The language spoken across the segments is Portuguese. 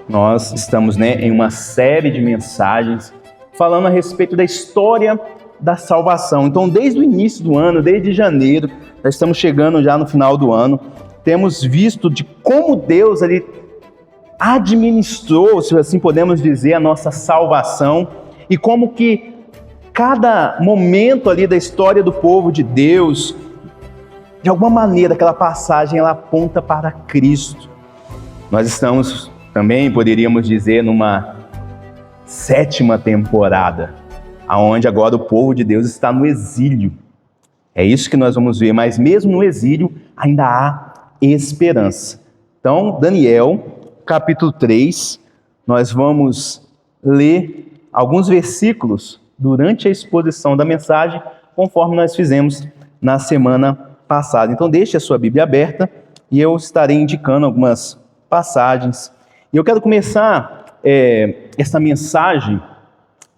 Nós estamos, em uma série de mensagens falando a respeito da história da salvação. Então, desde o início do ano, desde janeiro, nós estamos chegando já no final do ano, temos visto de como Deus ele administrou, se assim podemos dizer, a nossa salvação e como que cada momento ali da história do povo de Deus, de alguma maneira, aquela passagem ela aponta para Cristo. Nós estamos também, poderíamos dizer, numa 7ª temporada, onde agora o povo de Deus está no exílio. É isso que nós vamos ver, mas mesmo no exílio ainda há esperança. Então, Daniel, capítulo 3, nós vamos ler alguns versículos durante a exposição da mensagem, conforme nós fizemos na semana passada. Então, deixe a sua Bíblia aberta e eu estarei indicando algumas passagens. E eu quero começar essa mensagem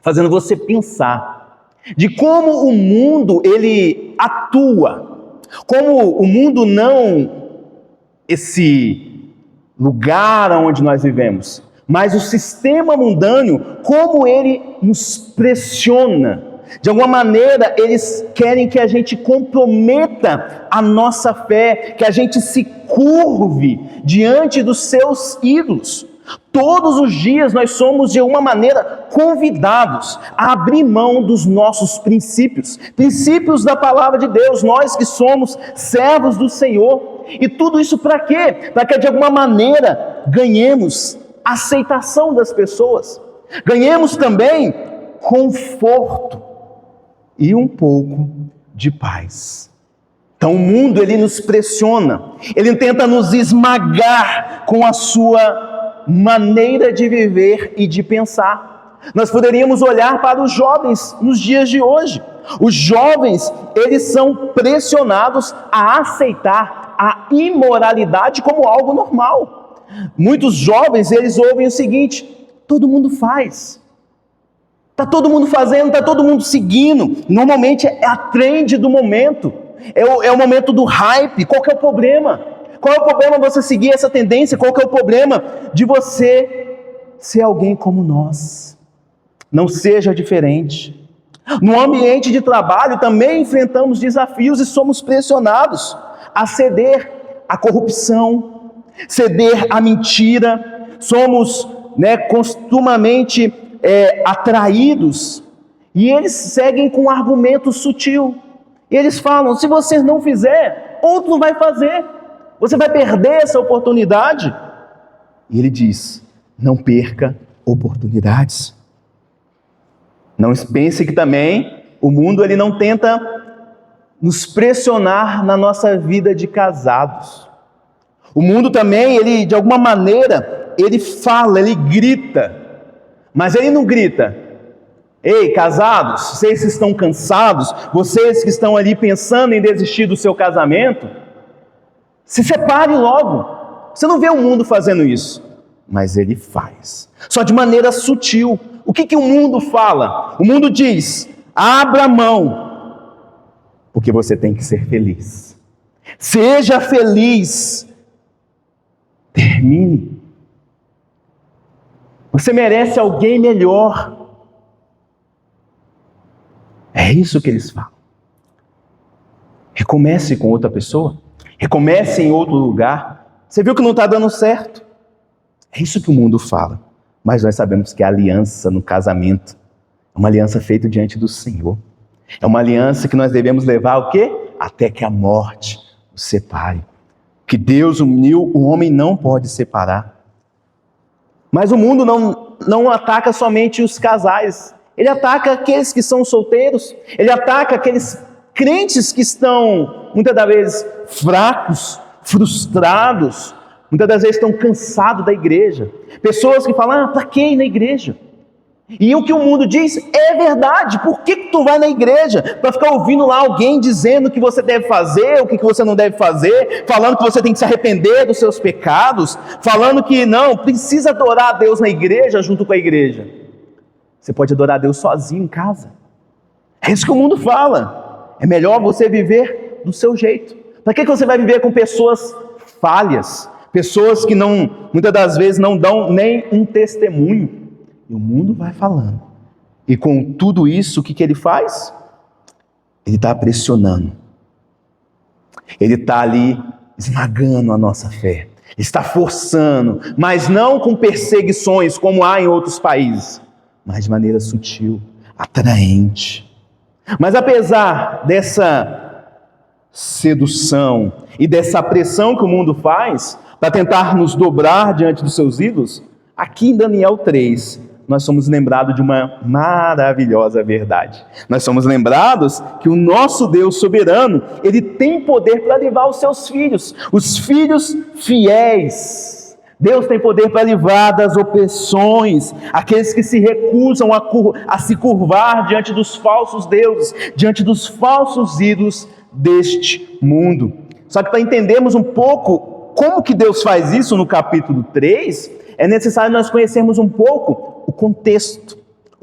fazendo você pensar de como o mundo ele atua, como o mundo não esse lugar onde nós vivemos, mas o sistema mundano, como ele nos pressiona. De alguma maneira, eles querem que a gente comprometa a nossa fé, que a gente se curve diante dos seus ídolos. Todos os dias nós somos, de alguma maneira, convidados a abrir mão dos nossos princípios da palavra de Deus, nós que somos servos do Senhor. E tudo isso para quê? Para que, de alguma maneira, ganhemos aceitação das pessoas, ganhemos também conforto e um pouco de paz. Então o mundo ele nos pressiona, ele tenta nos esmagar com a sua maneira de viver e de pensar. Nós poderíamos olhar para os jovens nos dias de hoje. Os jovens, eles são pressionados a aceitar a imoralidade como algo normal. Muitos jovens, eles ouvem o seguinte: todo mundo faz. Está todo mundo fazendo, está todo mundo seguindo. Normalmente é a trend do momento. É o momento do hype. Qual que é o problema? Qual é o problema você seguir essa tendência? Qual que é o problema de você ser alguém como nós? Não seja diferente. No ambiente de trabalho também enfrentamos desafios e somos pressionados a ceder à corrupção, ceder à mentira. Somos costumamente atraídos, e eles seguem com um argumento sutil. Eles falam: se você não fizer, outro vai fazer. Você vai perder essa oportunidade. E ele diz: não perca oportunidades. Não pense que também o mundo ele não tenta nos pressionar na nossa vida de casados. O mundo também, ele de alguma maneira, ele fala, ele grita. Mas ele não grita: ei, casados, vocês que estão cansados, vocês que estão ali pensando em desistir do seu casamento, se separe logo. Você não vê o mundo fazendo isso, mas ele faz, só de maneira sutil. O que o mundo fala? O mundo diz: abra mão, porque você tem que ser feliz. Seja feliz. Termine. Você merece alguém melhor. É isso que eles falam. Recomece com outra pessoa. Recomece em outro lugar. Você viu que não está dando certo? É isso que o mundo fala. Mas nós sabemos que a aliança no casamento é uma aliança feita diante do Senhor. É uma aliança que nós devemos levar o quê? Até que a morte os separe. Que Deus uniu, o homem não pode separar. Mas o mundo não ataca somente os casais. Ele ataca aqueles que são solteiros. Ele ataca aqueles crentes que estão, muitas das vezes, fracos, frustrados. Muitas das vezes estão cansados da igreja. Pessoas que falam: para que ir na igreja? E o que o mundo diz é verdade. Por que tu vai na igreja? Para ficar ouvindo lá alguém dizendo o que você deve fazer, o que você não deve fazer, falando que você tem que se arrepender dos seus pecados, falando que não, precisa adorar a Deus na igreja, junto com a igreja. Você pode adorar a Deus sozinho em casa. É isso que o mundo fala. É melhor você viver do seu jeito. Para que você vai viver com pessoas falhas, pessoas que muitas das vezes não dão nem um testemunho. E o mundo vai falando. E com tudo isso, o que ele faz? Ele está pressionando. Ele está ali esmagando a nossa fé. Está forçando, mas não com perseguições como há em outros países, mas de maneira sutil, atraente. Mas apesar dessa sedução e dessa pressão que o mundo faz para tentar nos dobrar diante dos seus ídolos, aqui em Daniel 3, nós somos lembrados de uma maravilhosa verdade. Nós somos lembrados que o nosso Deus soberano, Ele tem poder para livrar os seus filhos, os filhos fiéis. Deus tem poder para livrar das opressões, aqueles que se recusam a se curvar diante dos falsos deuses, diante dos falsos ídolos deste mundo. Só que para entendermos um pouco como que Deus faz isso no capítulo 3, é necessário nós conhecermos um pouco o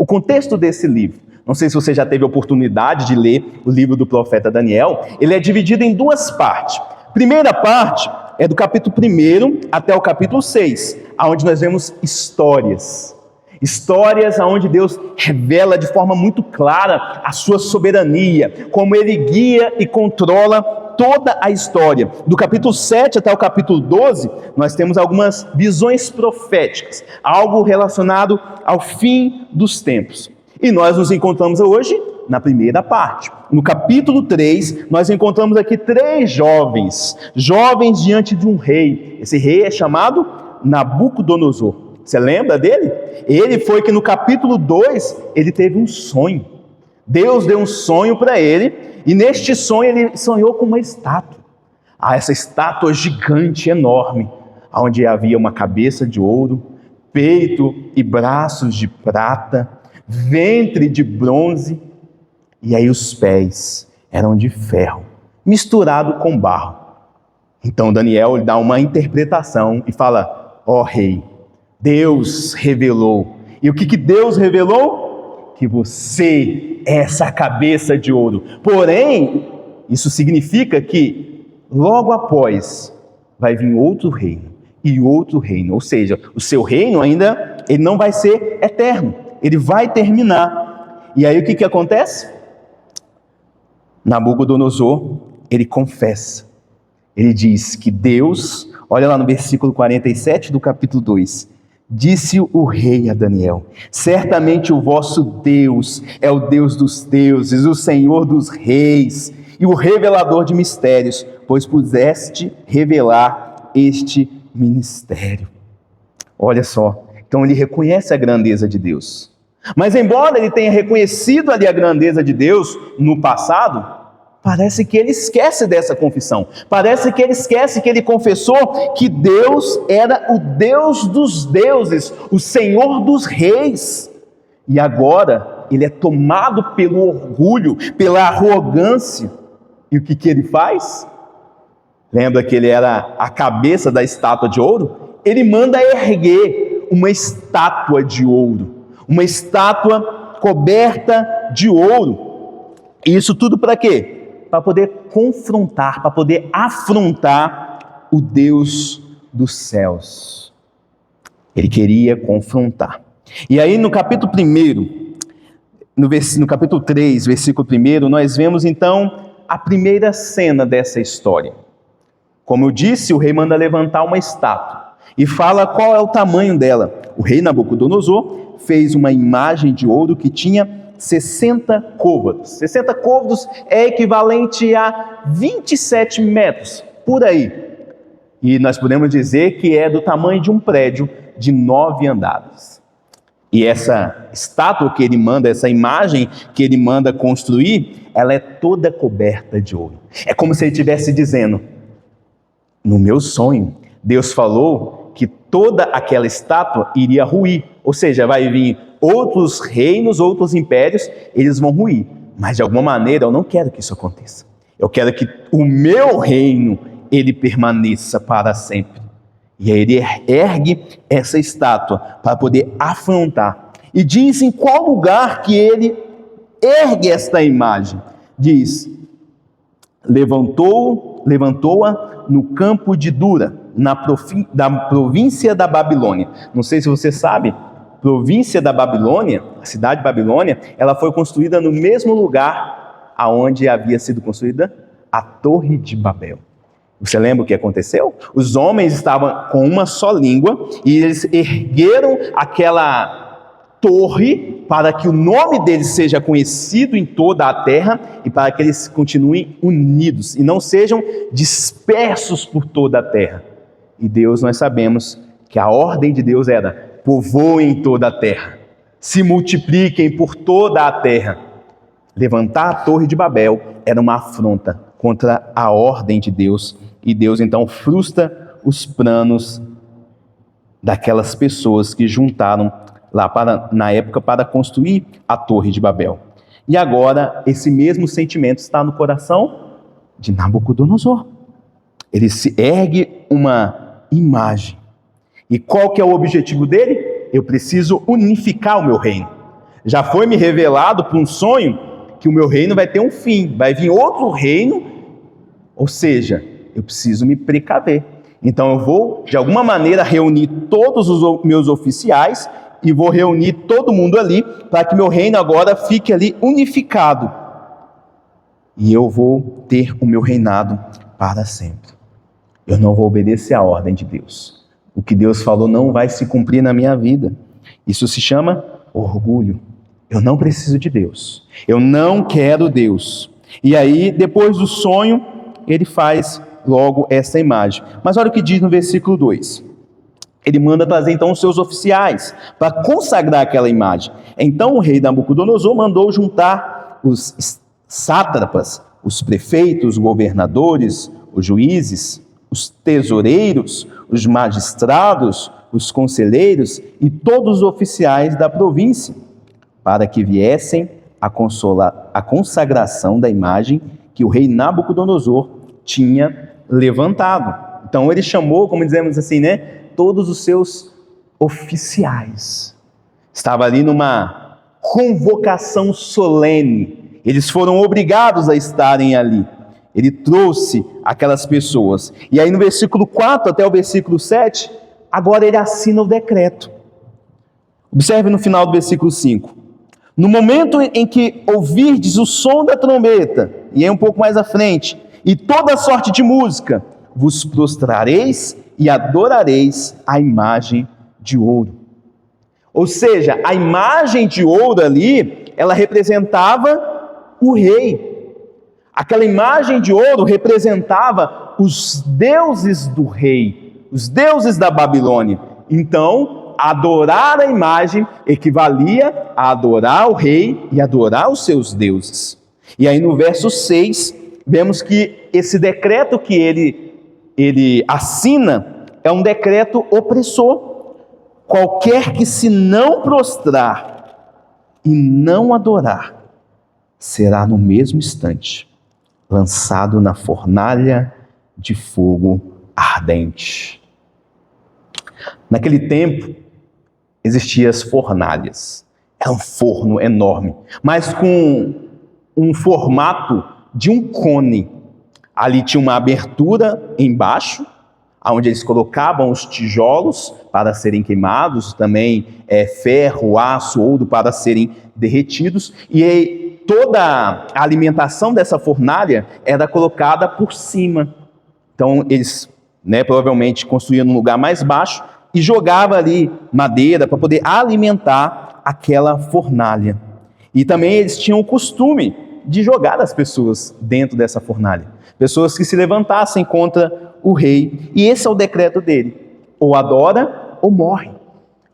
contexto desse livro. Não sei se você já teve a oportunidade de ler o livro do profeta Daniel. Ele é dividido em duas partes. Primeira parte é do capítulo 1 até o capítulo 6, onde nós vemos histórias. Histórias onde Deus revela de forma muito clara a sua soberania, como Ele guia e controla toda a história. Do capítulo 7 até o capítulo 12, nós temos algumas visões proféticas, algo relacionado ao fim dos tempos. E nós nos encontramos hoje na primeira parte. No capítulo 3, nós encontramos aqui 3 jovens diante de um rei. Esse rei é chamado Nabucodonosor. Você lembra dele? Ele foi que no capítulo 2, ele teve um sonho. Deus deu um sonho para ele, e neste sonho ele sonhou com uma estátua. Essa estátua gigante, enorme, onde havia uma cabeça de ouro, peito e braços de prata, ventre de bronze, e aí os pés eram de ferro, misturado com barro. Então Daniel dá uma interpretação e fala: ó rei, Deus revelou. E o que Deus revelou? Que você é essa cabeça de ouro. Porém, isso significa que logo após vai vir outro reino e outro reino. Ou seja, o seu reino ainda ele não vai ser eterno. Ele vai terminar. E aí o que acontece? Nabucodonosor, ele confessa. Ele diz que Deus, olha lá no versículo 47 do capítulo 2, disse o rei a Daniel: certamente o vosso Deus é o Deus dos deuses, o Senhor dos reis e o revelador de mistérios, pois pudeste revelar este ministério. Olha só, então ele reconhece a grandeza de Deus. Mas embora ele tenha reconhecido ali a grandeza de Deus no passado, parece que ele esquece dessa confissão. Parece que ele esquece que ele confessou que Deus era o Deus dos deuses, o Senhor dos reis. E agora ele é tomado pelo orgulho, pela arrogância. E o que ele faz? Lembra que ele era a cabeça da estátua de ouro? Ele manda erguer uma estátua de ouro, uma estátua coberta de ouro. E isso tudo para quê? Para poder confrontar, para poder afrontar o Deus dos céus. Ele queria confrontar. E aí no capítulo 1, no capítulo 3, versículo 1, nós vemos então a primeira cena dessa história. Como eu disse, o rei manda levantar uma estátua e fala qual é o tamanho dela. O rei Nabucodonosor fez uma imagem de ouro que tinha 60 côvados. 60 côvados é equivalente a 27 metros, por aí. E nós podemos dizer que é do tamanho de um prédio de 9 andares. E essa estátua que ele manda, essa imagem que ele manda construir, ela é toda coberta de ouro. É como se ele estivesse dizendo: no meu sonho, Deus falou que toda aquela estátua iria ruir. Ou seja, vai vir outros reinos, outros impérios, eles vão ruir. Mas de alguma maneira eu não quero que isso aconteça. Eu quero que o meu reino, ele permaneça para sempre. E aí ele ergue essa estátua para poder afrontar. E diz em qual lugar que ele ergue esta imagem. Diz: levantou-a no campo de Dura. da província da Babilônia. Não sei se você sabe, província da Babilônia, a cidade de Babilônia, ela foi construída no mesmo lugar aonde havia sido construída a Torre de Babel. Você lembra o que aconteceu? Os homens estavam com uma só língua e eles ergueram aquela torre para que o nome deles seja conhecido em toda a terra e para que eles continuem unidos e não sejam dispersos por toda a terra. E Deus, nós sabemos que a ordem de Deus era: povoem toda a terra, se multipliquem por toda a terra. Levantar a Torre de Babel era uma afronta contra a ordem de Deus, e Deus então frustra os planos daquelas pessoas que juntaram lá na época para construir a Torre de Babel. E agora esse mesmo sentimento está no coração de Nabucodonosor. Ele se ergue uma imagem. E qual que é o objetivo dele? Eu preciso unificar o meu reino. Já foi me revelado por um sonho que o meu reino vai ter um fim, vai vir outro reino, ou seja, eu preciso me precaver. Então eu vou, de alguma maneira, reunir todos os meus oficiais e vou reunir todo mundo ali para que meu reino agora fique ali unificado. E eu vou ter o meu reinado para sempre. Eu não vou obedecer à ordem de Deus. O que Deus falou não vai se cumprir na minha vida. Isso se chama orgulho. Eu não preciso de Deus. Eu não quero Deus. E aí, depois do sonho, ele faz logo essa imagem. Mas olha o que diz no versículo 2. Ele manda trazer então os seus oficiais para consagrar aquela imagem. Então o rei Nabucodonosor mandou juntar os sátrapas, os prefeitos, os governadores, os juízes, os tesoureiros, os magistrados, os conselheiros e todos os oficiais da província, para que viessem a consagração da imagem que o rei Nabucodonosor tinha levantado. Então ele chamou, como dizemos assim, todos os seus oficiais. Estava ali numa convocação solene. Eles foram obrigados a estarem ali. Ele trouxe aquelas pessoas. E aí no versículo 4 até o versículo 7, agora ele assina o decreto. Observe no final do versículo 5. No momento em que ouvirdes o som da trombeta, e aí um pouco mais à frente, e toda sorte de música, vos prostrareis e adorareis a imagem de ouro. Ou seja, a imagem de ouro ali, ela representava o rei. Aquela imagem de ouro representava os deuses do rei, os deuses da Babilônia. Então, adorar a imagem equivalia a adorar o rei e adorar os seus deuses. E aí no verso 6, vemos que esse decreto que ele assina é um decreto opressor. Qualquer que se não prostrar e não adorar, será no mesmo instante lançado na fornalha de fogo ardente. Naquele tempo, existiam as fornalhas. Era um forno enorme, mas com um formato de um cone. Ali tinha uma abertura embaixo, onde eles colocavam os tijolos para serem queimados, também ferro, aço, ouro para serem derretidos, e aí, toda a alimentação dessa fornalha era colocada por cima. Então eles provavelmente construíam num lugar mais baixo e jogavam ali madeira para poder alimentar aquela fornalha. E também eles tinham o costume de jogar as pessoas dentro dessa fornalha, pessoas que se levantassem contra o rei. E esse é o decreto dele: ou adora ou morre,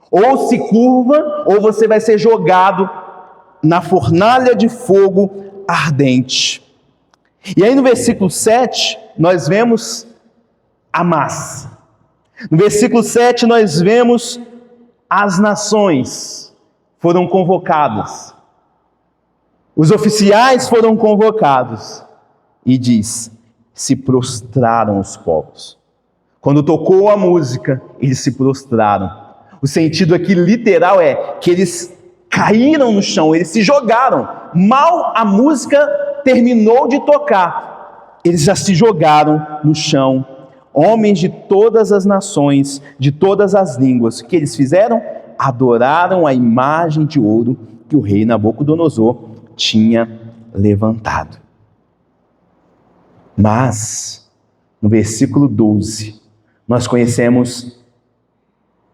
ou se curva ou você vai ser jogado na fornalha de fogo ardente. E aí no versículo 7 nós vemos a massa. No versículo 7 nós vemos as nações foram convocadas, os oficiais foram convocados, e diz: se prostraram os povos. Quando tocou a música, eles se prostraram. O sentido aqui literal é que eles caíram no chão, eles se jogaram. Mal a música terminou de tocar, eles já se jogaram no chão, homens de todas as nações, de todas as línguas. O que eles fizeram? Adoraram a imagem de ouro que o rei Nabucodonosor tinha levantado. Mas, no versículo 12, nós conhecemos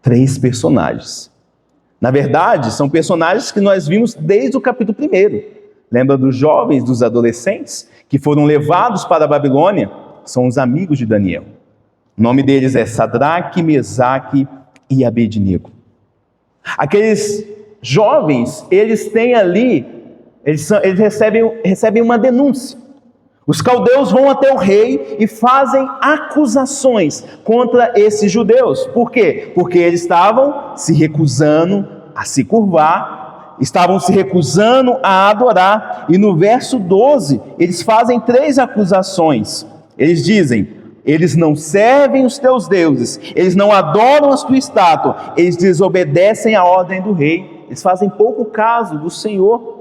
3 personagens. Na verdade, são personagens que nós vimos desde o capítulo 1. Lembra dos jovens, dos adolescentes, que foram levados para a Babilônia? São os amigos de Daniel. O nome deles é Sadraque, Mesaque e Abednego. Aqueles jovens, eles têm ali, eles recebem uma denúncia. Os caldeus vão até o rei e fazem acusações contra esses judeus. Por quê? Porque eles estavam se recusando a se curvar, estavam se recusando a adorar. E no verso 12, eles fazem 3 acusações. Eles dizem: eles não servem os teus deuses, eles não adoram a tua estátua, eles desobedecem a ordem do rei, eles fazem pouco caso do Senhor.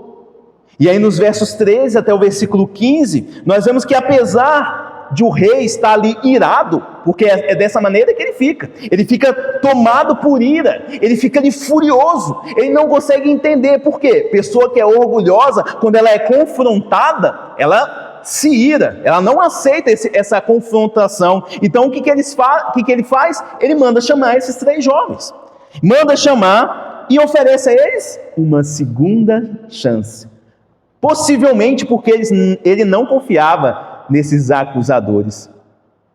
E aí nos versos 13 até o versículo 15, nós vemos que apesar de o rei estar ali irado, porque é dessa maneira que ele fica tomado por ira, ele fica ali furioso, ele não consegue entender. Por quê? Pessoa que é orgulhosa, quando ela é confrontada, ela se ira, ela não aceita essa confrontação. Então o que ele faz? Ele manda chamar esses 3 jovens, manda chamar e oferece a eles uma segunda chance. Possivelmente porque ele não confiava nesses acusadores.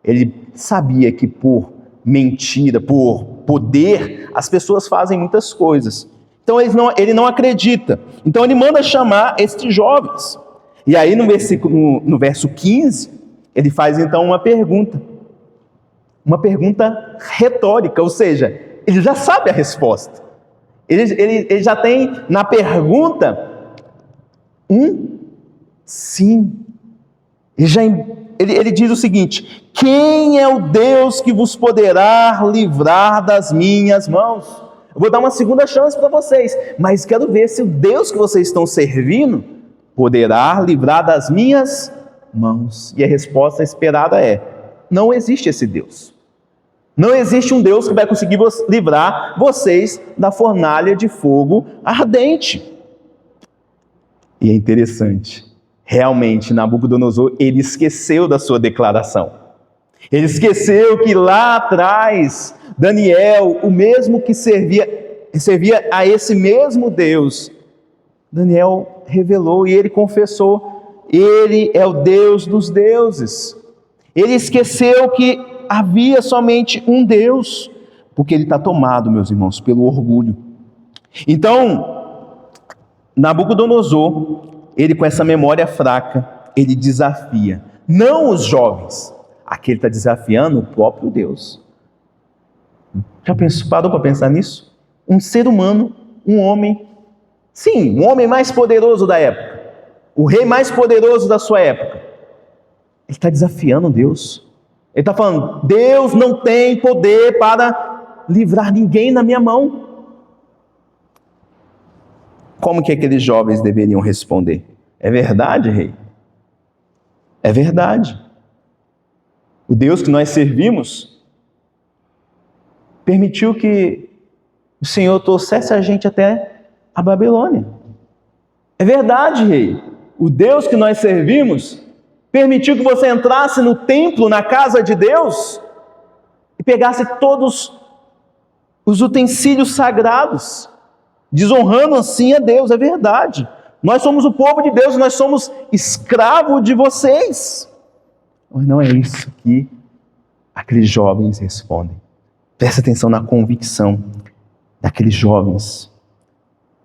Ele sabia que por mentira, por poder, as pessoas fazem muitas coisas. Então ele não acredita. Então ele manda chamar estes jovens. E aí no verso 15, ele faz então uma pergunta retórica, ou seja, ele já sabe a resposta. Ele já tem na pergunta sim. Ele diz o seguinte: quem é o Deus que vos poderá livrar das minhas mãos? Eu vou dar uma segunda chance para vocês, mas quero ver se o Deus que vocês estão servindo poderá livrar das minhas mãos. E a resposta esperada é: não existe esse Deus. Não existe um Deus que vai conseguir livrar vocês da fornalha de fogo ardente. E é interessante, realmente Nabucodonosor, ele esqueceu da sua declaração. Ele esqueceu que lá atrás, Daniel, o mesmo que servia a esse mesmo Deus, Daniel revelou e ele confessou: ele é o Deus dos deuses. Ele esqueceu que havia somente um Deus, porque ele está tomado, meus irmãos, pelo orgulho. Então, Nabucodonosor, ele com essa memória fraca, ele desafia, não os jovens, aqui ele está desafiando o próprio Deus. Já parou para pensar nisso? Um ser humano, um homem, sim, o homem mais poderoso da época, o rei mais poderoso da sua época, ele está desafiando Deus. Ele está falando: Deus não tem poder para livrar ninguém na minha mão. Como que aqueles jovens deveriam responder? É verdade, rei? É verdade. O Deus que nós servimos permitiu que o Senhor trouxesse a gente até a Babilônia. É verdade, rei. O Deus que nós servimos permitiu que você entrasse no templo, na casa de Deus, e pegasse todos os utensílios sagrados, desonrando assim a Deus. É verdade. Nós somos o povo de Deus, nós somos escravos de vocês. Mas não é isso que aqueles jovens respondem. Presta atenção na convicção daqueles jovens.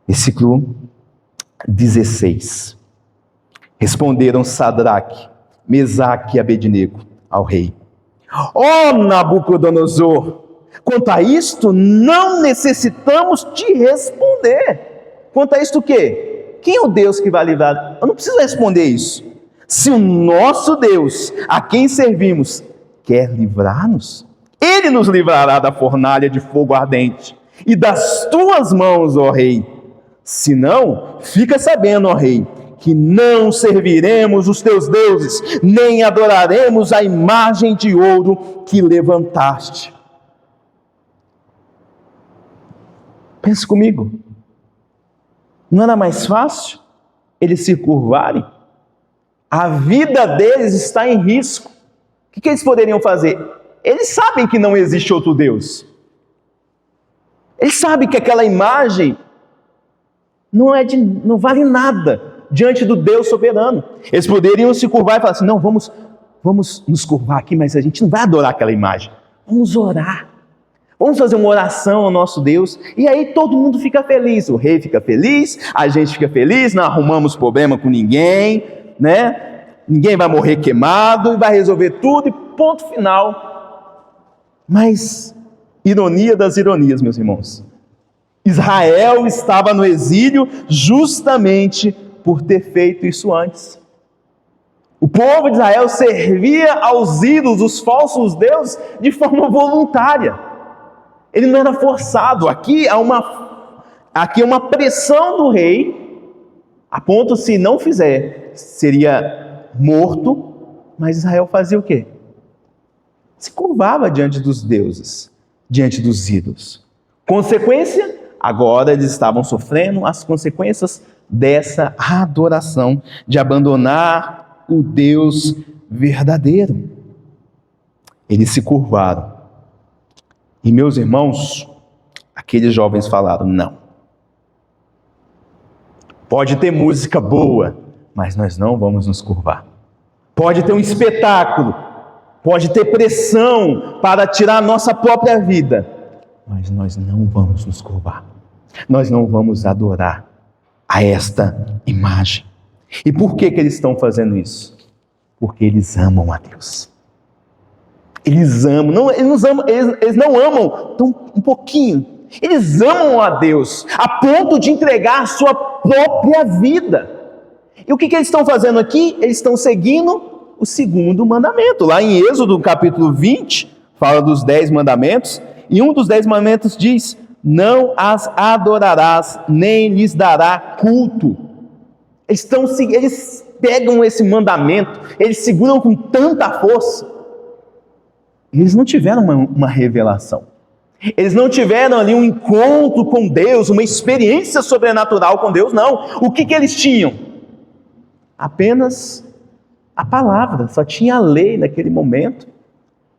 Versículo 16. Responderam Sadraque, Mesaque e Abednego ao rei: ó Nabucodonosor, quanto a isto não necessitamos te responder. Quanto a isto o quê? Quem é o Deus que vai livrar? Eu não preciso responder isso. Se o nosso Deus, a quem servimos, quer livrar-nos, Ele nos livrará da fornalha de fogo ardente e das tuas mãos, ó rei. Se não, fica sabendo, ó rei, que não serviremos os teus deuses, nem adoraremos a imagem de ouro que levantaste. Pense comigo, não era mais fácil eles se curvarem? A vida deles está em risco. O que eles poderiam fazer? Eles sabem que não existe outro Deus. Eles sabem que aquela imagem não vale nada diante do Deus soberano. Eles poderiam se curvar e falar assim: não, vamos nos curvar aqui, mas a gente não vai adorar aquela imagem. Vamos orar. Vamos fazer uma oração ao nosso Deus. E aí todo mundo fica feliz. O rei fica feliz, a gente fica feliz, não arrumamos problema com ninguém, né? Ninguém vai morrer queimado e vai resolver tudo e ponto final. Mas, ironia das ironias, meus irmãos, Israel estava no exílio justamente por ter feito isso antes. O povo de Israel servia aos ídolos, os falsos deuses, de forma voluntária. Ele não era forçado. Aqui há uma pressão do rei, a ponto, se não fizer, seria morto. Mas Israel fazia o quê? Se curvava diante dos deuses, diante dos ídolos. Consequência? Agora eles estavam sofrendo as consequências dessa adoração, de abandonar o Deus verdadeiro. Eles se curvaram. E, meus irmãos, aqueles jovens falaram: não. Pode ter música boa, mas nós não vamos nos curvar. Pode ter um espetáculo, pode ter pressão para tirar a nossa própria vida, mas nós não vamos nos curvar. Nós não vamos adorar a esta imagem. E por que eles estão fazendo isso? Porque eles amam a Deus. Eles amam, eles não amam um pouquinho. Eles amam a Deus a ponto de entregar a sua própria vida. E o que eles estão fazendo aqui? Eles estão seguindo o segundo mandamento. Lá em Êxodo, capítulo 20, fala dos 10 mandamentos. E um dos 10 mandamentos diz: não as adorarás, nem lhes dará culto. Eles pegam esse mandamento, eles seguram com tanta força. Eles não tiveram uma revelação. Eles não tiveram ali um encontro com Deus, uma experiência sobrenatural com Deus, não. O que eles tinham? Apenas a palavra, só tinha a lei naquele momento.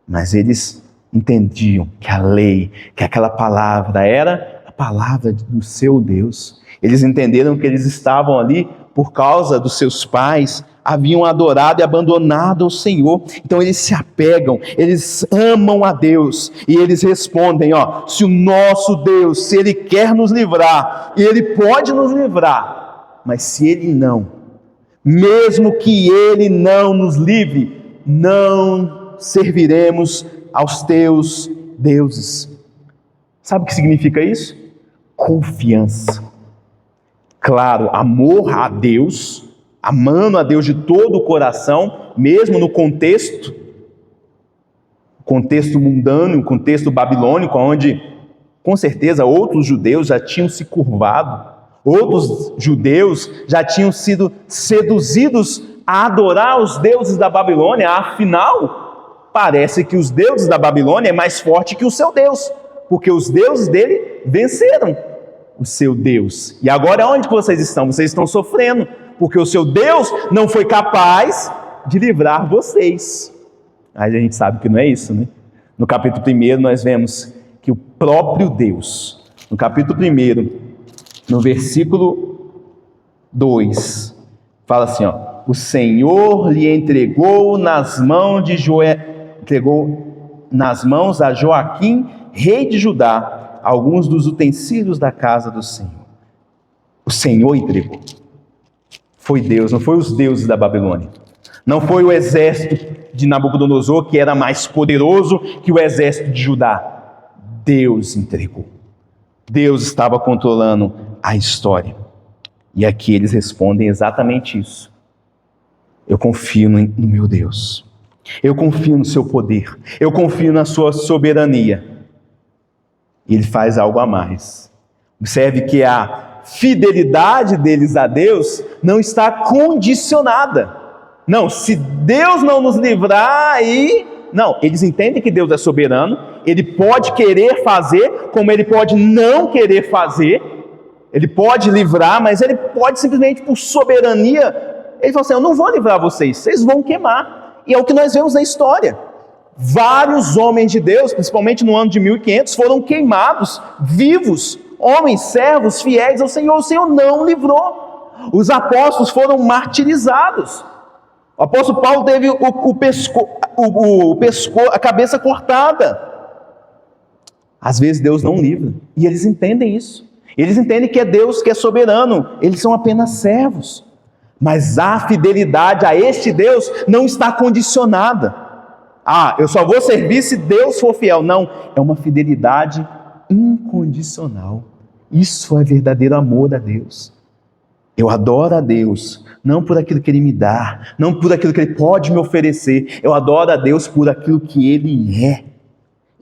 Mas eles entendiam que a lei, que aquela palavra era a palavra do seu Deus. Eles entenderam que eles estavam ali por causa dos seus pais, haviam adorado e abandonado o Senhor. Então eles se apegam, eles amam a Deus e eles respondem: se o nosso Deus, se Ele quer nos livrar, e Ele pode nos livrar, mas se Ele não, mesmo que Ele não nos livre, não serviremos aos teus deuses. Sabe o que significa isso? Confiança. Claro, amor a Deus, amando a Deus de todo o coração, mesmo no contexto mundano, contexto babilônico, onde com certeza outros judeus já tinham se curvado, outros judeus já tinham sido seduzidos a adorar os deuses da Babilônia. Afinal, parece que os deuses da Babilônia é mais forte que o seu Deus, porque os deuses dele venceram o seu Deus. E agora onde que vocês estão? Vocês estão sofrendo, porque o seu Deus não foi capaz de livrar vocês. Aí a gente sabe que não é isso, né? No capítulo 1 nós vemos que o próprio Deus, no capítulo 1, no versículo 2, fala assim: o Senhor lhe entregou nas mãos a Joaquim, rei de Judá, alguns dos utensílios da casa do Senhor. O Senhor entregou. Foi Deus, não foi os deuses da Babilônia. Não foi o exército de Nabucodonosor, que era mais poderoso que o exército de Judá. Deus entregou. Deus estava controlando a história. E aqui eles respondem exatamente isso. Eu confio no meu Deus. Eu confio no seu poder. Eu confio na sua soberania. E ele faz algo a mais. Observe que a fidelidade deles a Deus não está condicionada. Não, se Deus não nos livrar, aí... Não, eles entendem que Deus é soberano, Ele pode querer fazer, como Ele pode não querer fazer. Ele pode livrar, mas Ele pode simplesmente, por soberania, Ele fala assim, eu não vou livrar vocês, vocês vão queimar. E é o que nós vemos na história. Vários homens de Deus, principalmente no ano de 1500, foram queimados, vivos, homens, servos, fiéis ao Senhor. O Senhor não livrou. Os apóstolos foram martirizados. O apóstolo Paulo teve a cabeça cortada. Às vezes Deus não livra, e eles entendem isso. Eles entendem que é Deus que é soberano, eles são apenas servos. Mas a fidelidade a este Deus não está condicionada. Eu só vou servir se Deus for fiel. Não, é uma fidelidade incondicional. Isso é verdadeiro amor a Deus. Eu adoro a Deus, não por aquilo que Ele me dá, não por aquilo que Ele pode me oferecer. Eu adoro a Deus por aquilo que Ele é.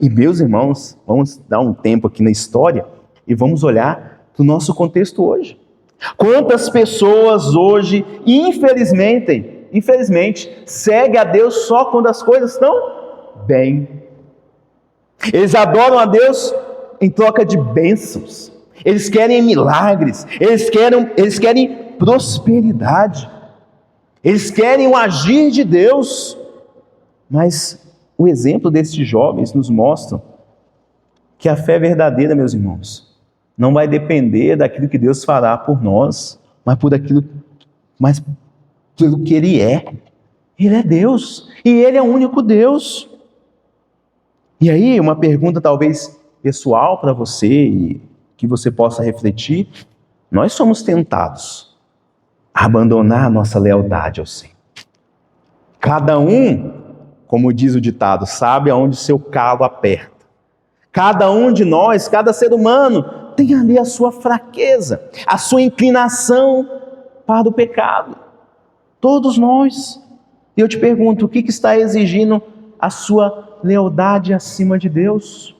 E meus irmãos, vamos dar um tempo aqui na história e vamos olhar para o nosso contexto hoje. Quantas pessoas hoje, infelizmente, seguem a Deus só quando as coisas estão bem. Eles adoram a Deus em troca de bênçãos. Eles querem milagres, eles querem prosperidade, eles querem o agir de Deus. Mas o exemplo desses jovens nos mostra que a fé verdadeira, meus irmãos, não vai depender daquilo que Deus fará por nós, mas pelo que Ele é. Ele é Deus, e Ele é o único Deus. E aí, uma pergunta talvez pessoal para você, e que você possa refletir: nós somos tentados a abandonar a nossa lealdade ao Senhor. Cada um, como diz o ditado, sabe aonde seu calo aperta. Cada um de nós, cada ser humano, tem ali a sua fraqueza, a sua inclinação para o pecado. Todos nós. E eu te pergunto, o que está exigindo a sua lealdade acima de Deus?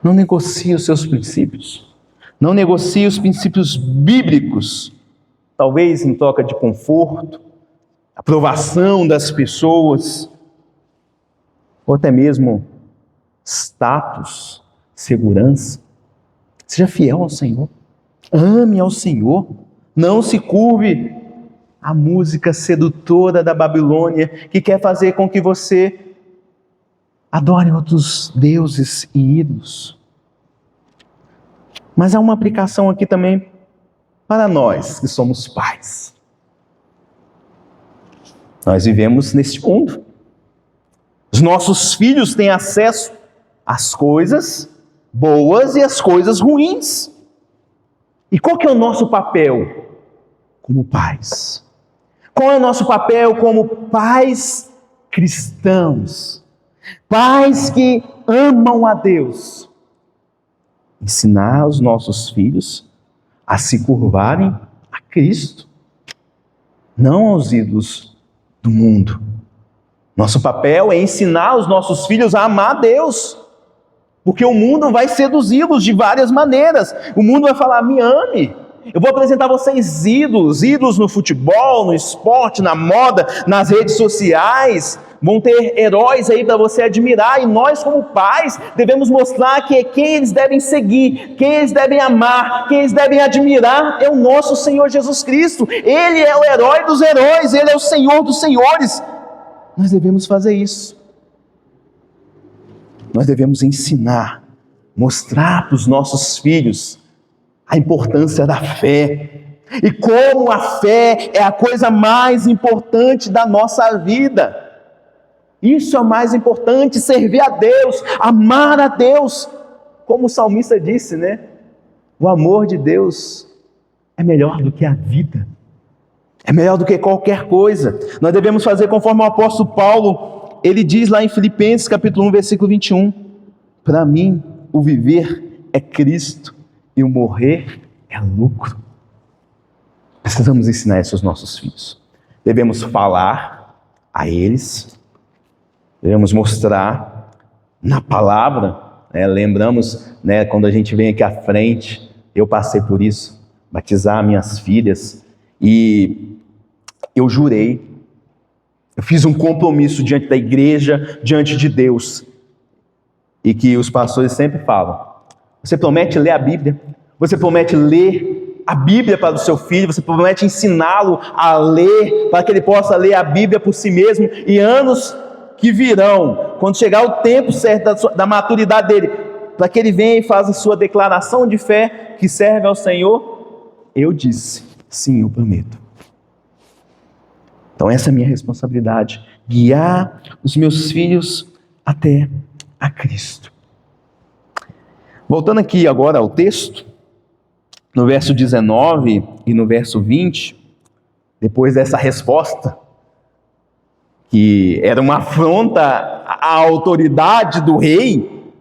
Não negocie os seus princípios. Não negocie os princípios bíblicos. Talvez em troca de conforto, aprovação das pessoas, ou até mesmo status, segurança. Seja fiel ao Senhor. Ame ao Senhor. Não se curve à música sedutora da Babilônia, que quer fazer com que você adore outros deuses e ídolos. Mas há uma aplicação aqui também para nós que somos pais. Nós vivemos neste mundo. Os nossos filhos têm acesso às coisas boas e às coisas ruins. E qual que é o nosso papel como pais? Qual é o nosso papel como pais cristãos? Pais que amam a Deus. Ensinar os nossos filhos a se curvarem a Cristo, não aos ídolos do mundo. Nosso papel é ensinar os nossos filhos a amar a Deus, porque o mundo vai seduzi-los de várias maneiras. O mundo vai falar: me ame. Eu vou apresentar vocês ídolos no futebol, no esporte, na moda, nas redes sociais. Vão ter heróis aí para você admirar, e nós como pais devemos mostrar que quem eles devem seguir, quem eles devem amar, quem eles devem admirar é o nosso Senhor Jesus Cristo. Ele é o herói dos heróis, Ele é o Senhor dos senhores. Nós devemos fazer isso. Nós devemos ensinar, mostrar para os nossos filhos a importância da fé, e como a fé é a coisa mais importante da nossa vida. Isso é o mais importante: servir a Deus, amar a Deus. Como o salmista disse, né? O amor de Deus é melhor do que a vida, é melhor do que qualquer coisa. Nós devemos fazer conforme o apóstolo Paulo, ele diz lá em Filipenses capítulo 1, versículo 21, para mim o viver é Cristo e o morrer é lucro. Precisamos ensinar isso aos nossos filhos. Devemos falar a eles, devemos mostrar na palavra né? Lembramos, né, quando a gente vem aqui à frente, eu passei por isso, batizar minhas filhas, e eu jurei, eu fiz um compromisso diante da igreja, diante de Deus, e que os pastores sempre falam: você promete ler a Bíblia? Você promete ler a Bíblia para o seu filho? Você promete ensiná-lo a ler, para que ele possa ler a Bíblia por si mesmo? E anos que virão, quando chegar o tempo certo da maturidade dele, para que ele venha e faça a sua declaração de fé que serve ao Senhor, eu disse: sim, eu prometo. Então essa é a minha responsabilidade, guiar os meus filhos até a Cristo. Voltando aqui agora ao texto, no verso 19 e no verso 20, depois dessa resposta, que era uma afronta à autoridade do rei,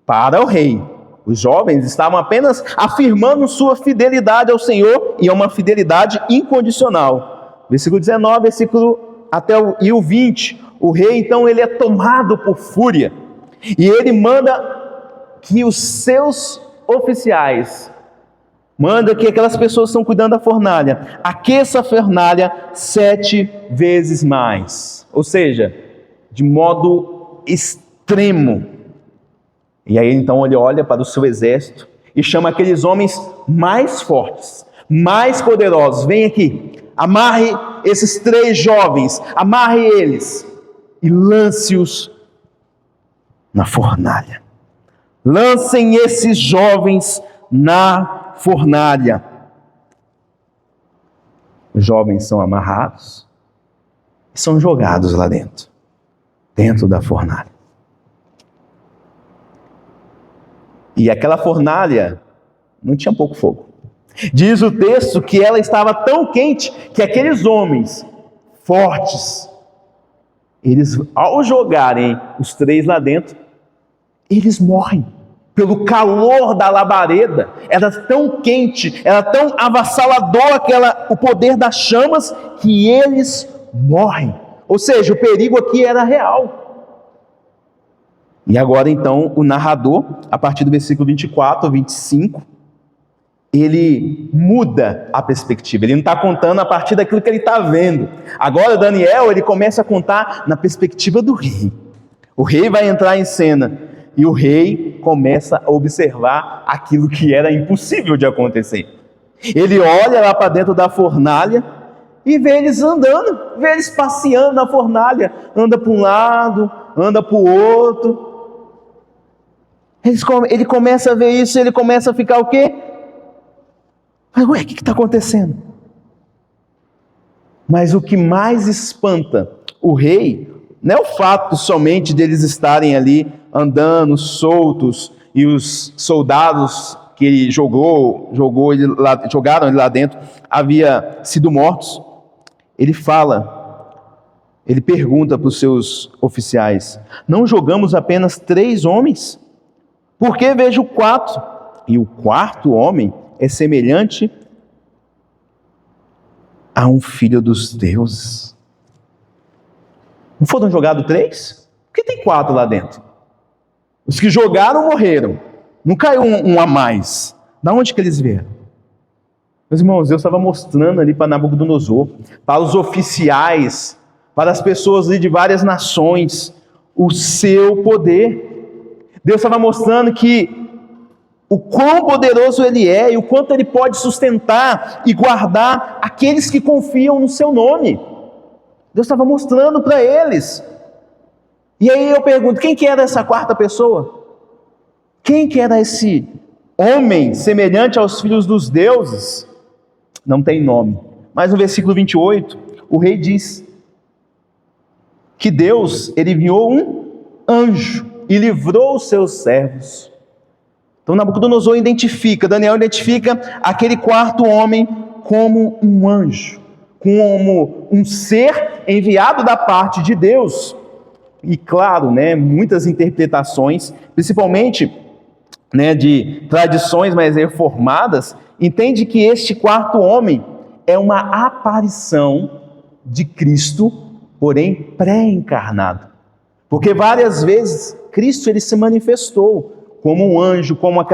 para o rei, os jovens estavam apenas afirmando sua fidelidade ao Senhor, e é uma fidelidade incondicional. Versículo 19, versículo até o 20, o rei então ele é tomado por fúria, e ele manda que os seus oficiais, manda que aquelas pessoas que estão cuidando da fornalha, aqueça a fornalha 7 vezes mais, ou seja, de modo extremo. E aí então ele olha para o seu exército e chama aqueles homens mais fortes, mais poderosos: vem aqui, amarre esses 3 jovens, amarre eles e lance-os na fornalha. Lancem esses jovens na fornalha. Os jovens são amarrados e são jogados lá dentro da fornalha. E aquela fornalha não tinha pouco fogo. Diz o texto que ela estava tão quente que aqueles homens fortes, eles, ao jogarem os 3 lá dentro, eles morrem pelo calor da labareda. Era tão quente, era tão avassalador o poder das chamas, que eles morrem. Ou seja, o perigo aqui era real. E agora então o narrador, a partir do versículo 24 ou 25, ele muda a perspectiva. Ele não está contando a partir daquilo que ele está vendo. Agora Daniel, ele começa a contar na perspectiva do rei. O rei vai entrar em cena e o rei começa a observar aquilo que era impossível de acontecer. Ele olha lá para dentro da fornalha e vê eles andando, vê eles passeando na fornalha, anda para um lado, anda para o outro. Ele começa a ver isso, ele começa a ficar o quê? Ué, o que está acontecendo? Mas o que mais espanta o rei não é o fato somente deles estarem ali andando soltos e os soldados que ele jogaram ele lá dentro havia sido mortos. Ele pergunta para os seus oficiais: não jogamos apenas 3 homens? Por que vejo 4? E o 4º homem é semelhante a um filho dos deuses. Não foram jogados 3? Por que tem 4 lá dentro? Os que jogaram morreram. Não caiu um a mais. Da onde que eles vieram? Meus irmãos, Deus estava mostrando ali para Nabucodonosor, para os oficiais, para as pessoas ali de várias nações, o seu poder. Deus estava mostrando que o quão poderoso Ele é e o quanto Ele pode sustentar e guardar aqueles que confiam no Seu nome. Deus estava mostrando para eles. E aí eu pergunto, quem que era essa 4ª pessoa? Quem que era esse homem semelhante aos filhos dos deuses? Não tem nome. Mas no versículo 28, o rei diz que Deus, Ele enviou um anjo e livrou os seus servos. Então Nabucodonosor Daniel identifica aquele 4º homem como um anjo, como um ser enviado da parte de Deus. E claro, muitas interpretações, principalmente de tradições mais reformadas, entende que este 4º homem é uma aparição de Cristo, porém pré-encarnado. Porque várias vezes Cristo ele se manifestou como um anjo, como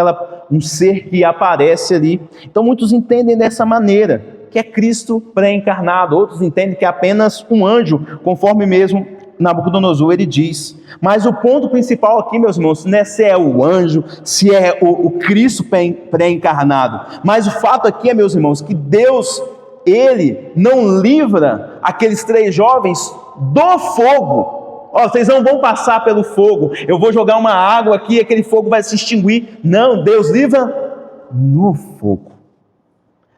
um ser que aparece ali. Então muitos entendem dessa maneira, que é Cristo pré-encarnado. Outros entendem que é apenas um anjo, conforme mesmo Nabucodonosor ele diz. Mas o ponto principal aqui, meus irmãos, não é se é o anjo, se é o Cristo pré-encarnado. Mas o fato aqui é, meus irmãos, que Deus, Ele não livra aqueles 3 jovens do fogo. Ó, vocês não vão passar pelo fogo, eu vou jogar uma água aqui e aquele fogo vai se extinguir. Não, Deus livra no fogo.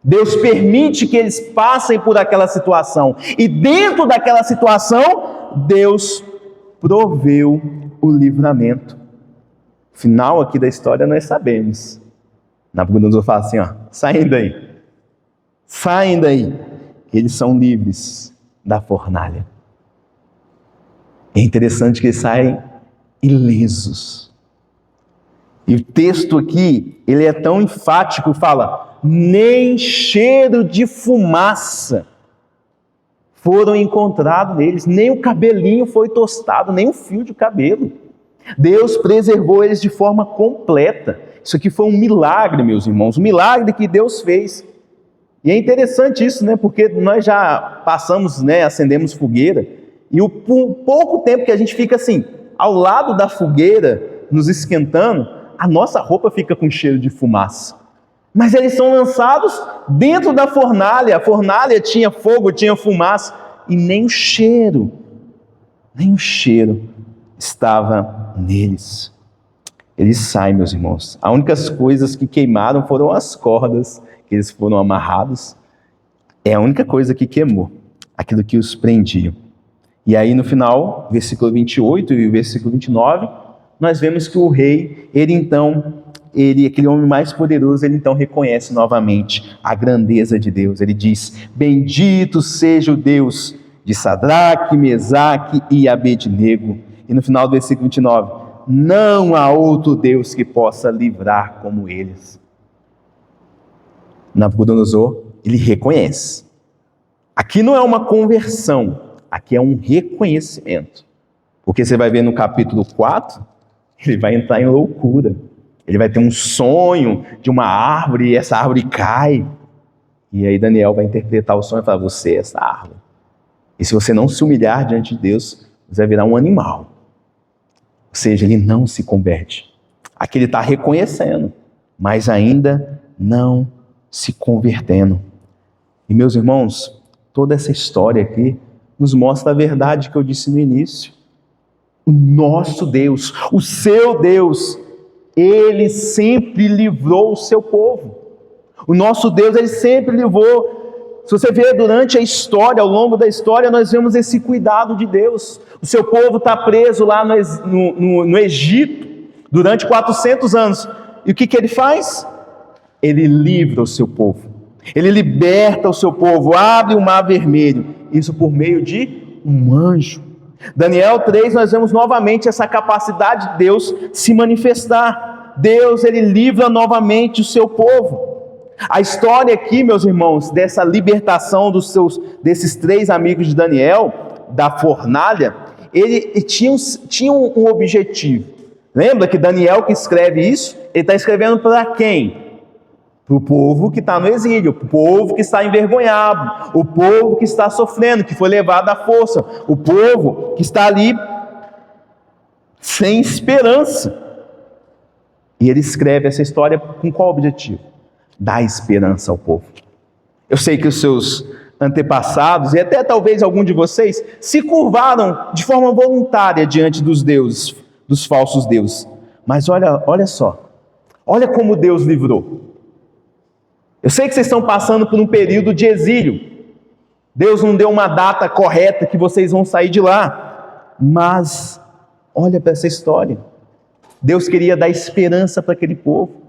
Deus permite que eles passem por aquela situação. E dentro daquela situação, Deus proveu o livramento. Final aqui da história nós sabemos. Nabucodonosor fala assim, ó, saem daí. Eles são livres da fornalha. É interessante que eles saem ilesos. E o texto aqui, ele é tão enfático, fala, nem cheiro de fumaça foram encontrados neles, nem o cabelinho foi tostado, nem um fio de cabelo. Deus preservou eles de forma completa. Isso aqui foi um milagre, meus irmãos, um milagre que Deus fez. E é interessante isso, né? Porque nós já passamos, né? Acendemos fogueira, e o pouco tempo que a gente fica assim, ao lado da fogueira, nos esquentando, a nossa roupa fica com cheiro de fumaça. Mas eles são lançados dentro da fornalha. A fornalha tinha fogo, tinha fumaça, e nem o cheiro estava neles. Eles saem, meus irmãos. As únicas coisas que queimaram foram as cordas que eles foram amarrados. É a única coisa que queimou, aquilo que os prendia. E aí no final, versículo 28 e versículo 29, nós vemos que o rei, aquele homem mais poderoso, ele então reconhece novamente a grandeza de Deus. Ele diz, bendito seja o Deus de Sadraque, Mesaque e Abednego. E no final do versículo 29, não há outro Deus que possa livrar como eles. Nabucodonosor, ele reconhece. Aqui não é uma conversão, aqui é um reconhecimento. Porque você vai ver no capítulo 4, ele vai entrar em loucura. Ele vai ter um sonho de uma árvore e essa árvore cai. E aí Daniel vai interpretar o sonho e falar, você é essa árvore. E se você não se humilhar diante de Deus, você vai virar um animal. Ou seja, ele não se converte. Aqui ele está reconhecendo, mas ainda não se convertendo. E meus irmãos, toda essa história aqui nos mostra a verdade que eu disse no início. O nosso Deus, o seu Deus, Ele sempre livrou o seu povo. O nosso Deus, Ele sempre livrou. Se você ver durante a história, ao longo da história, nós vemos esse cuidado de Deus. O seu povo está preso lá no Egito, durante 400 anos. E o que Ele faz? Ele livra o seu povo. Ele liberta o seu povo, abre o mar vermelho. Isso por meio de um anjo. Daniel 3, nós vemos novamente essa capacidade de Deus se manifestar. Deus, Ele livra novamente o seu povo. A história aqui, meus irmãos, dessa libertação desses 3 amigos de Daniel, da fornalha, ele tinha um objetivo. Lembra que Daniel que escreve isso, ele está escrevendo para quem? Para o povo que está no exílio, o povo que está envergonhado, o povo que está sofrendo, que foi levado à força, o povo que está ali sem esperança. E ele escreve essa história com qual objetivo? Dar esperança ao povo. Eu sei que os seus antepassados, e até talvez algum de vocês, se curvaram de forma voluntária diante dos deuses, dos falsos deuses. Mas olha só, olha como Deus livrou. Eu sei que vocês estão passando por um período de exílio. Deus não deu uma data correta que vocês vão sair de lá. Mas, olha para essa história. Deus queria dar esperança para aquele povo.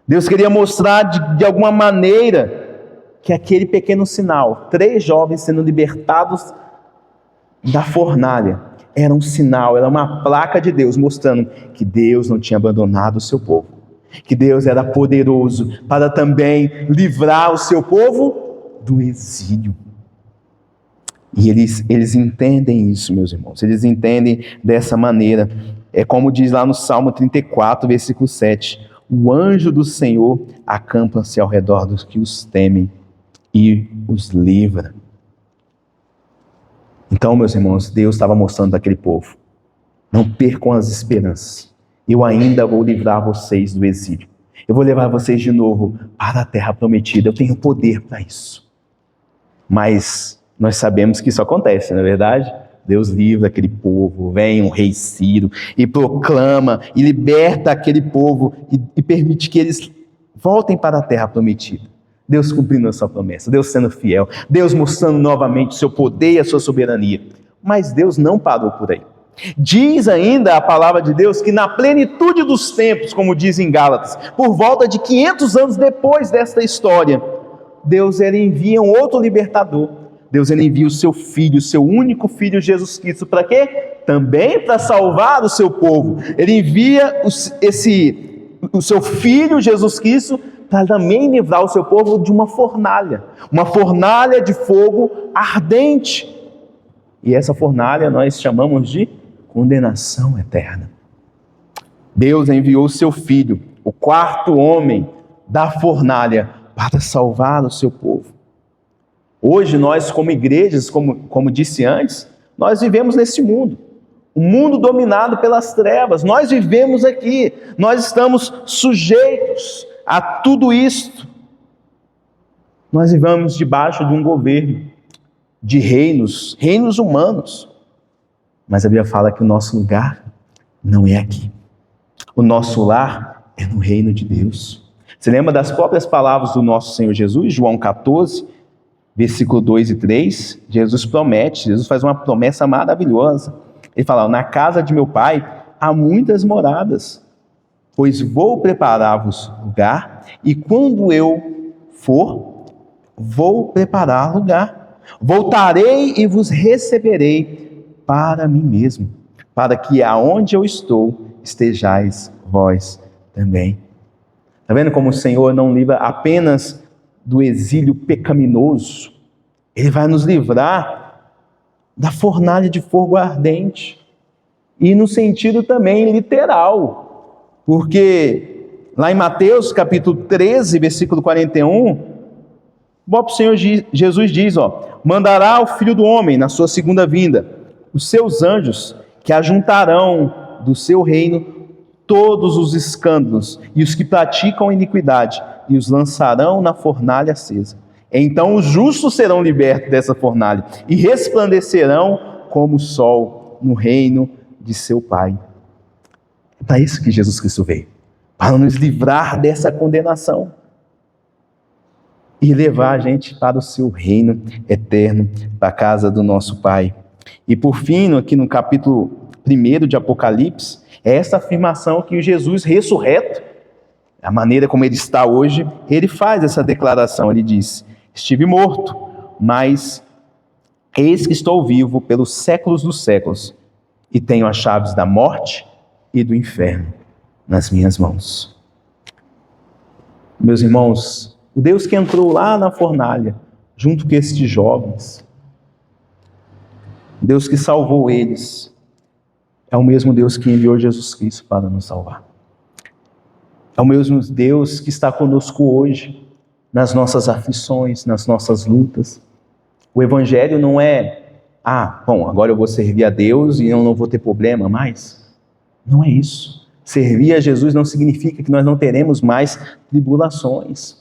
Deus queria mostrar de alguma maneira que aquele pequeno sinal, 3 jovens sendo libertados da fornalha, era um sinal, era uma placa de Deus mostrando que Deus não tinha abandonado o seu povo. Que Deus era poderoso para também livrar o seu povo do exílio. E eles entendem isso, meus irmãos. Eles entendem dessa maneira. É como diz lá no Salmo 34, versículo 7. O anjo do Senhor acampa-se ao redor dos que os temem e os livra. Então, meus irmãos, Deus estava mostrando àquele povo: não percam as esperanças. Eu ainda vou livrar vocês do exílio. Eu vou levar vocês de novo para a terra prometida. Eu tenho poder para isso. Mas nós sabemos que isso acontece, não é verdade? Deus livra aquele povo, vem um rei Ciro e proclama e liberta aquele povo e permite que eles voltem para a terra prometida. Deus cumprindo a sua promessa, Deus sendo fiel, Deus mostrando novamente o seu poder e a sua soberania. Mas Deus não parou por aí. Diz ainda a palavra de Deus que na plenitude dos tempos, como diz em Gálatas, por volta de 500 anos depois desta história, Deus ele envia um outro libertador. Deus ele envia o seu filho, o seu único filho Jesus Cristo, para quê? Também para salvar o seu povo. Ele envia o seu filho Jesus Cristo para também livrar o seu povo de uma fornalha de fogo ardente. E essa fornalha nós chamamos de condenação eterna. Deus enviou o seu filho, o quarto homem da fornalha, para salvar o seu povo. Hoje nós, como igrejas, como disse antes, nós vivemos nesse mundo. Um mundo dominado pelas trevas. Nós vivemos aqui. Nós estamos sujeitos a tudo isto. Nós vivemos debaixo de um governo, de reinos humanos. Mas a Bíblia fala que o nosso lugar não é aqui. O nosso lar é no reino de Deus. Você lembra das próprias palavras do nosso Senhor Jesus, João 14, versículo 2 e 3, Jesus faz uma promessa maravilhosa. Ele fala: na casa de meu pai há muitas moradas, pois vou preparar-vos lugar, e quando eu for, vou preparar lugar. Voltarei e vos receberei para mim mesmo, para que aonde eu estou, estejais vós também. Está vendo como o Senhor não livra apenas do exílio pecaminoso? Ele vai nos livrar da fornalha de fogo ardente. E no sentido também literal. Porque lá em Mateus capítulo 13, versículo 41, o próprio Senhor Jesus diz, mandará o Filho do Homem na sua segunda vinda, os seus anjos, que ajuntarão do seu reino todos os escândalos e os que praticam iniquidade, e os lançarão na fornalha acesa. Então os justos serão libertos dessa fornalha e resplandecerão como o sol no reino de seu Pai. É para isso que Jesus Cristo veio, para nos livrar dessa condenação e levar a gente para o seu reino eterno, para a casa do nosso Pai. E por fim, aqui no capítulo 1 de Apocalipse, é essa afirmação que o Jesus ressurreto, a maneira como ele está hoje, ele faz essa declaração. Ele diz: estive morto, mas eis que estou vivo pelos séculos dos séculos, e tenho as chaves da morte e do inferno nas minhas mãos. Meus irmãos, o Deus que entrou lá na fornalha, junto com estes jovens, Deus que salvou eles, é o mesmo Deus que enviou Jesus Cristo para nos salvar. É o mesmo Deus que está conosco hoje, nas nossas aflições, nas nossas lutas. O Evangelho não é, agora eu vou servir a Deus e eu não vou ter problema mais. Não é isso. Servir a Jesus não significa que nós não teremos mais tribulações.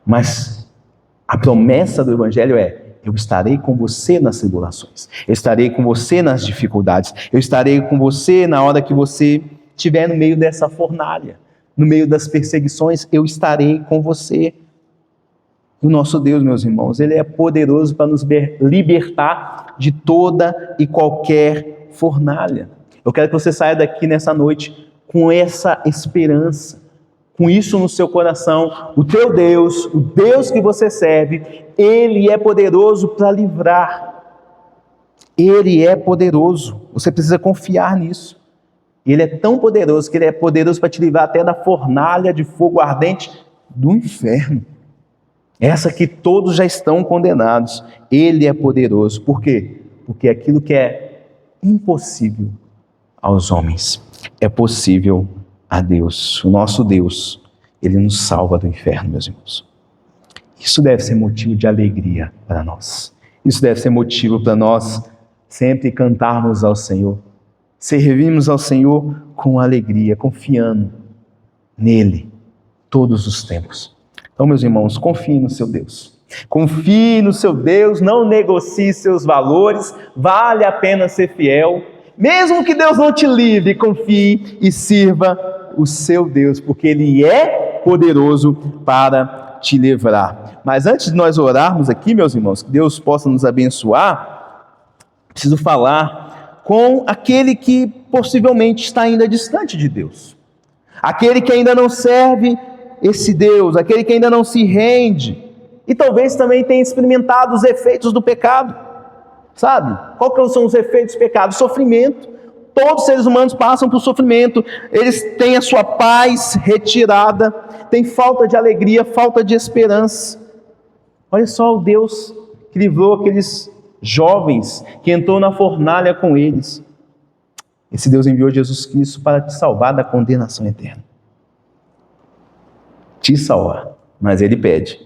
Mas a promessa do Evangelho é: eu estarei com você nas tribulações, eu estarei com você nas dificuldades, eu estarei com você na hora que você estiver no meio dessa fornalha, no meio das perseguições, eu estarei com você. O nosso Deus, meus irmãos, Ele é poderoso para nos libertar de toda e qualquer fornalha. Eu quero que você saia daqui nessa noite com essa esperança, com isso no seu coração. O teu Deus, o Deus que você serve, Ele é poderoso para livrar. Ele é poderoso. Você precisa confiar nisso. Ele é tão poderoso que Ele é poderoso para te livrar até da fornalha de fogo ardente do inferno. Essa que todos já estão condenados. Ele é poderoso. Por quê? Porque aquilo que é impossível aos homens. É possível a Deus. O nosso Deus, Ele nos salva do inferno, meus irmãos. Isso deve ser motivo de alegria para nós. Isso deve ser motivo para nós sempre cantarmos ao Senhor, servirmos ao Senhor com alegria, confiando nele todos os tempos. Então, meus irmãos, confie no seu Deus. Confie no seu Deus, não negocie seus valores, vale a pena ser fiel. Mesmo que Deus não te livre, confie e sirva o seu Deus, porque Ele é poderoso para te livrar. Mas antes de nós orarmos aqui, meus irmãos, que Deus possa nos abençoar, preciso falar com aquele que possivelmente está ainda distante de Deus. Aquele que ainda não serve esse Deus, aquele que ainda não se rende, e talvez também tenha experimentado os efeitos do pecado. Sabe? Qual que são os efeitos do pecado? Sofrimento. Todos os seres humanos passam por sofrimento, eles têm a sua paz retirada, têm falta de alegria, falta de esperança. Olha só o Deus que livrou aqueles jovens, que entrou na fornalha com eles. Esse Deus enviou Jesus Cristo para te salvar da condenação eterna. Te salvar. Mas Ele pede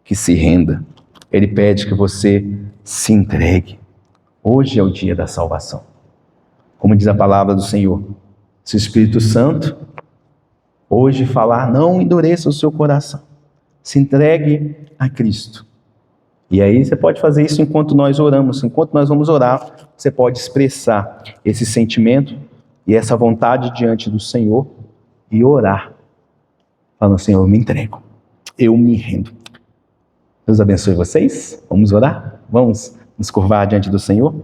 que se renda. Ele pede que você se entregue. Hoje é o dia da salvação. Como diz a palavra do Senhor, se o Espírito Santo hoje falar, não endureça o seu coração. Se entregue a Cristo. E aí você pode fazer isso enquanto nós oramos. Enquanto nós vamos orar, você pode expressar esse sentimento e essa vontade diante do Senhor e orar. Falando, Senhor, eu me entrego. Eu me rendo. Deus abençoe vocês. Vamos orar? Vamos nos curvar diante do Senhor?